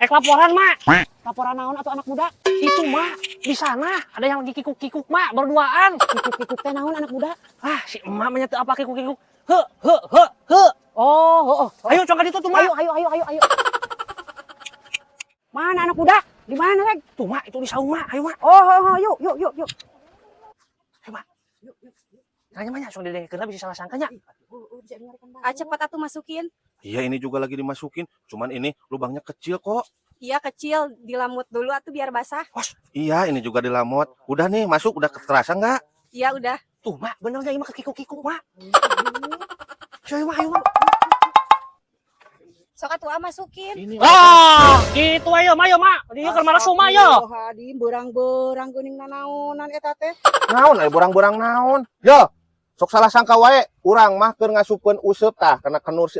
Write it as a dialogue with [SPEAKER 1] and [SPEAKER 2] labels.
[SPEAKER 1] Rek laporan, Mak. Laporan naon atau anak muda? Itu, Mak. Di sana ada yang lagi kikuk-kikuk, Mak, berduaan.
[SPEAKER 2] Kikuk-kikuk teh naon anak muda?
[SPEAKER 1] Ah, si emak menyatu apa kikuk-kikuk. He.
[SPEAKER 2] Oh.
[SPEAKER 1] Ayo coba itu tuh, Mak.
[SPEAKER 2] Ayo. Mana anak muda? Di mana, Rek?
[SPEAKER 1] Tuh, Mak, itu di saung, Mak. Ayo, Mak.
[SPEAKER 2] Oh, yuk.
[SPEAKER 1] Ayo, Mak. Tanya banyak soal dede kenapa bisa salah sangkanya.
[SPEAKER 3] Cepat atuh masukin.
[SPEAKER 4] Iya, ini juga lagi dimasukin. Cuman ini lubangnya kecil kok.
[SPEAKER 3] Iya kecil, dilamut dulu atuh biar basah.
[SPEAKER 4] Iya, ini juga dilamot. Udah nih, masuk. Udah terasa nggak?
[SPEAKER 3] Iya udah.
[SPEAKER 1] Tuh, Mak, benernya ini mah kikuk-kikuk, Mak. Ayo, Mak.
[SPEAKER 3] Sok atuh masukin.
[SPEAKER 4] Ini.
[SPEAKER 1] Gitu ayo, Mak. Dia keur malah suma ayo.
[SPEAKER 2] Hadi berang-berang geuning nanaonan eta teh.
[SPEAKER 4] Naon, borang-borang naon. Yo, sok salah sangka wae. Urang mah keur ngasupkeun useup tah, karena kenur si